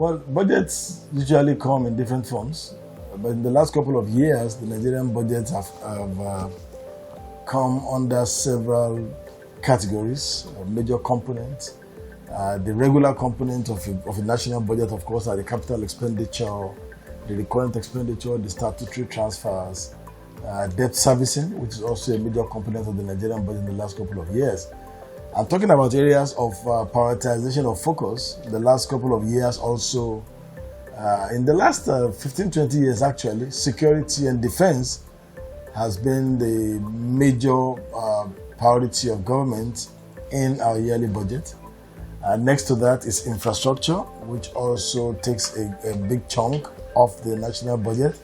Well, budgets usually come in different forms, but in the last couple of years, the Nigerian budgets have come under several categories, major components. The regular component of a national budget, of course, are the capital expenditure, the recurrent expenditure, the statutory transfers, debt servicing, which is also a major component of the Nigerian budget in the last couple of years. I'm talking about areas of prioritization of focus. The last couple of years also, in the last 15-20 years actually, security and defense has been the major priority of government in our yearly budget. Next to that is infrastructure, which also takes a big chunk of the national budget.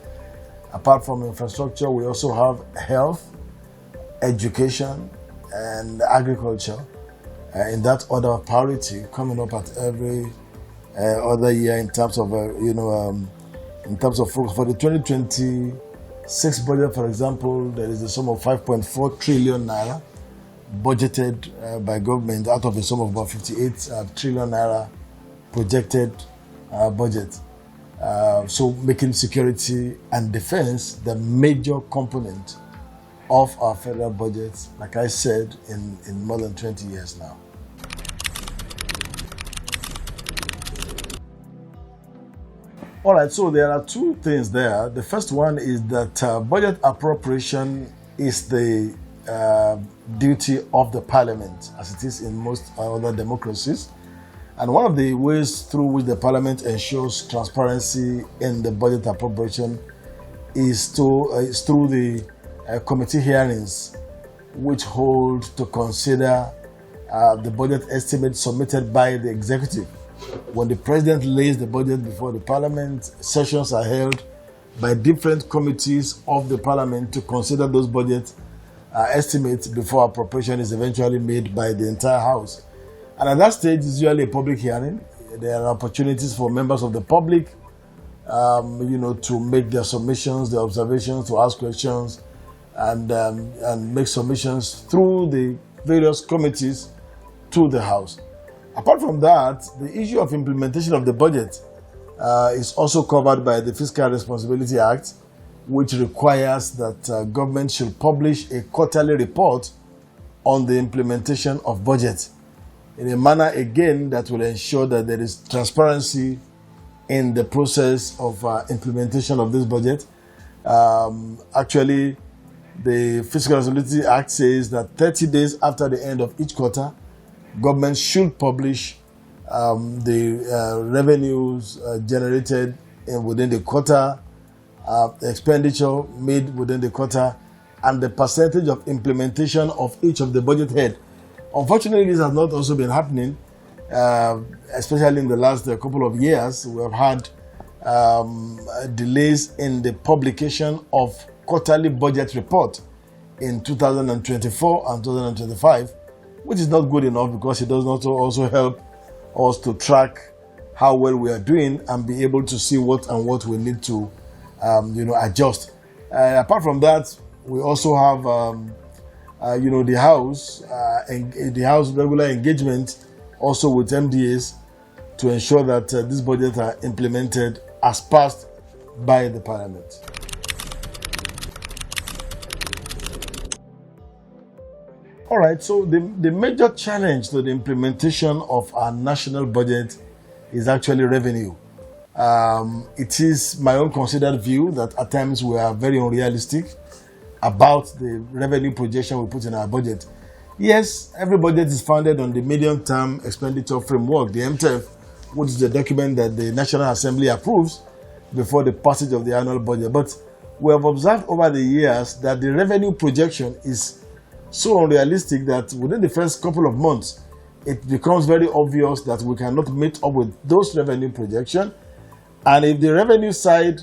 Apart from infrastructure, we also have health, education, and agriculture. In that order of priority, coming up at every other year in terms of, in terms of focus. For the 2026 budget, for example, there is a sum of 5.4 trillion naira budgeted by government out of a sum of about 58 trillion naira projected budget. So making security and defense the major component of our federal budget, like I said, in more than 20 years now. All right, so there are two things there. The first one is that budget appropriation is the duty of the parliament, as it is in most other democracies. And one of the ways through which the parliament ensures transparency in the budget appropriation is through the committee hearings, which hold to consider the budget estimate submitted by the executive. When the president lays the budget before the parliament, sessions are held by different committees of the parliament to consider those budget estimates before appropriation is eventually made by the entire house. And at that stage, it's usually a public hearing. There are opportunities for members of the public, to make their submissions, their observations, to ask questions, and make submissions through the various committees to the House. Apart from that, the issue of implementation of the budget is also covered by the Fiscal Responsibility Act, which requires that government should publish a quarterly report on the implementation of budget in a manner, again, that will ensure that there is transparency in the process of implementation of this budget. Actually, the Fiscal Responsibility Act says that 30 days after the end of each quarter, government should publish the revenues generated within the quarter, expenditure made within the quarter, and the percentage of implementation of each of the budget head. Unfortunately, this has not also been happening, especially in the last couple of years. We have had delays in the publication of quarterly budget report in 2024 and 2025, which is not good enough because it does not also help us to track how well we are doing and be able to see what we need to adjust. Apart from that, we also have the House regular engagement also with MDAs to ensure that these budgets are implemented as passed by the Parliament. All right, so the major challenge to the implementation of our national budget is actually revenue. It is my own considered view that at times we are very unrealistic about the revenue projection we put in our budget. Yes, every budget is founded on the medium-term expenditure framework, the MTEF, which is the document that the National Assembly approves before the passage of the annual budget. But we have observed over the years that the revenue projection is so unrealistic that within the first couple of months, it becomes very obvious that we cannot meet up with those revenue projections. And if the revenue side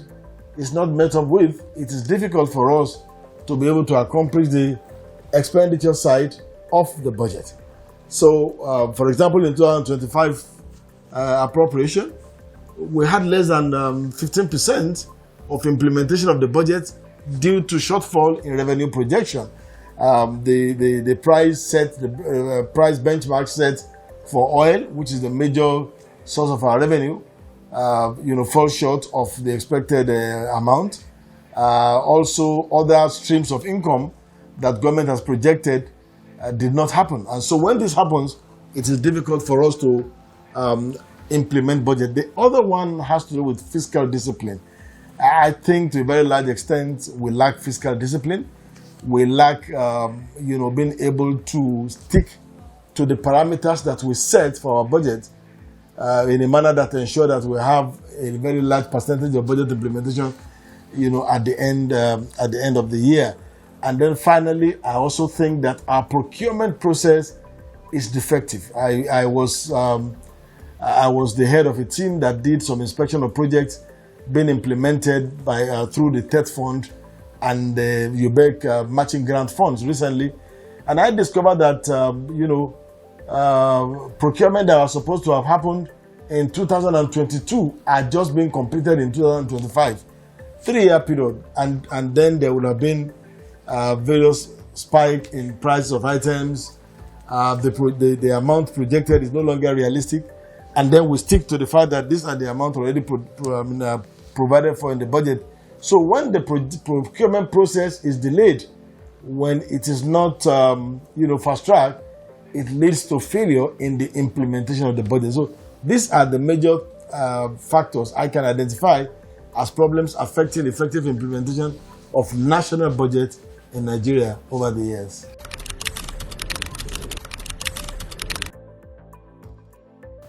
is not met up with, it is difficult for us to be able to accomplish the expenditure side of the budget. So, for example, in 2025 appropriation, we had less than 15% of implementation of the budget due to shortfall in revenue projection. The price benchmark set for oil, which is the major source of our revenue, fall short of the expected amount. Also, other streams of income that government has projected did not happen. And so when this happens, it is difficult for us to implement budget. The other one has to do with fiscal discipline. I think to a very large extent, we lack fiscal discipline. We lack, being able to stick to the parameters that we set for our budget in a manner that ensure that we have a very large percentage of budget implementation, at the end of the year. And then finally, I also think that our procurement process is defective. I was the head of a team that did some inspection of projects being implemented through the TET fund and the UBEC matching grant funds recently, and I discovered that procurement that was supposed to have happened in 2022 are just being completed in 2025, 3-year period, and then there would have been various spike in price of items. The amount projected is no longer realistic, and then we stick to the fact that these are the amount already provided for in the budget. So when the procurement process is delayed, when it is not fast-tracked, it leads to failure in the implementation of the budget. So these are the major factors I can identify as problems affecting effective implementation of national budget in Nigeria over the years.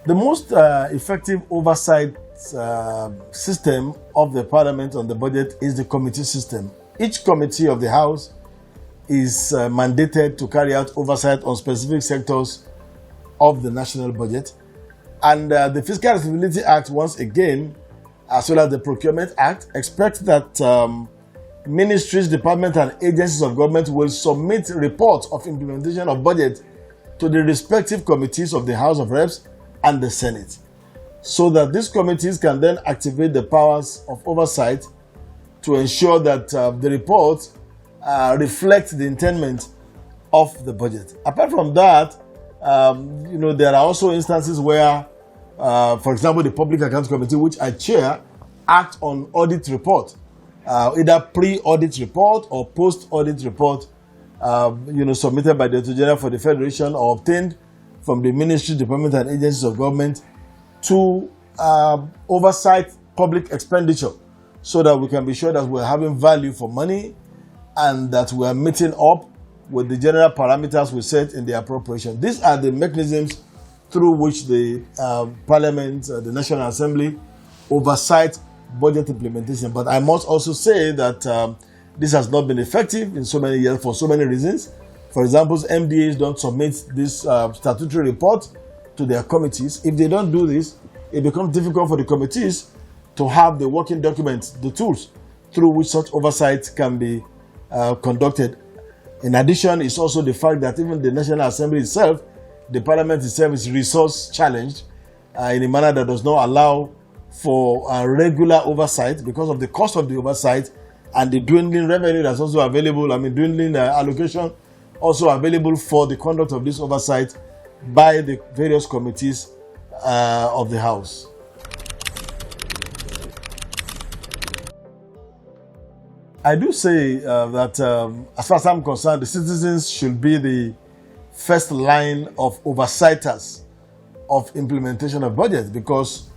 The most effective oversight system of the Parliament on the budget is the committee system. Each committee of the House is mandated to carry out oversight on specific sectors of the national budget. And the Fiscal Responsibility Act, once again, as well as the Procurement Act, expect that ministries, departments, and agencies of government will submit reports of implementation of budget to the respective committees of the House of Reps and the Senate, so that these committees can then activate the powers of oversight to ensure that the reports reflect the intent of the budget. Apart from that, there are also instances where, for example, the Public Accounts Committee, which I chair, act on audit report, either pre-audit report or post-audit report, submitted by the Attorney General for the Federation or obtained from the ministry, department, and agencies of government to oversight public expenditure, so that we can be sure that we're having value for money and that we are meeting up with the general parameters we set in the appropriation. These are the mechanisms through which the Parliament, the National Assembly, oversight budget implementation. But I must also say that this has not been effective in so many years for so many reasons. For example, MDAs don't submit this statutory report to their committees. If they don't do this, it becomes difficult for the committees to have the working documents, the tools through which such oversight can be conducted. In addition, it's also the fact that even the National Assembly itself, the Parliament itself, is resource challenged in a manner that does not allow for regular oversight because of the cost of the oversight and the dwindling revenue that's also available, dwindling allocation also available for the conduct of this oversight by the various committees of the House. I do say that as far as I'm concerned, the citizens should be the first line of oversighters of implementation of budget, because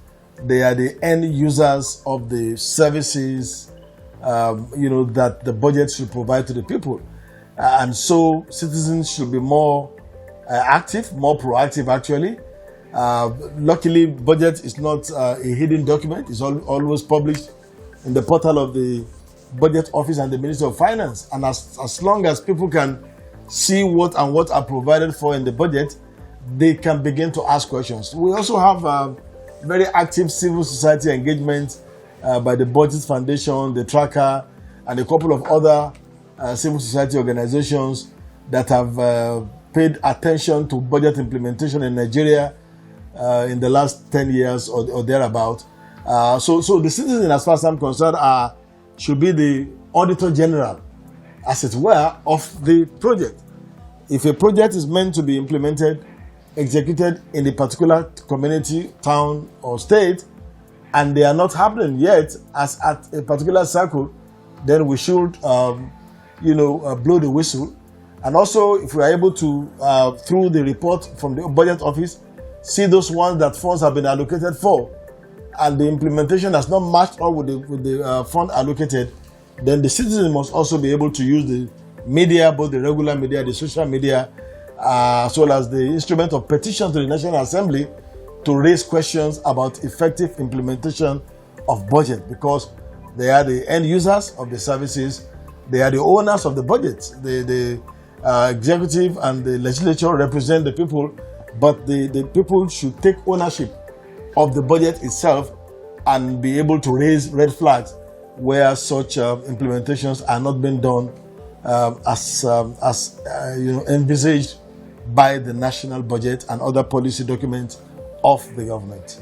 they are the end users of the services that the budget should provide to the people. And so citizens should be more active, more proactive actually. Luckily, budget is not a hidden document. It's always published in the portal of the Budget Office and the Ministry of Finance. And as long as people can see what are provided for in the budget, they can begin to ask questions. We also have very active civil society engagement by the Budget Foundation, the Tracker, and a couple of other civil society organizations that have paid attention to budget implementation in Nigeria in the last 10 years or thereabout. So the citizens, as far as I'm concerned, should be the auditor general, as it were, of the project. If a project is meant to be implemented, executed in a particular community, town, or state, and they are not happening yet as at a particular circle, then we should, blow the whistle. And also, if we are able to, through the report from the budget office, see those ones that funds have been allocated for, and the implementation has not matched up with the fund allocated, then the citizen must also be able to use the media, both the regular media, the social media, as well as the instrument of petition to the National Assembly, to raise questions about effective implementation of budget, because they are the end users of the services, they are the owners of the budget. The executive and the legislature represent the people, but the people should take ownership of the budget itself and be able to raise red flags where such implementations are not being done as envisaged by the national budget and other policy documents of the government.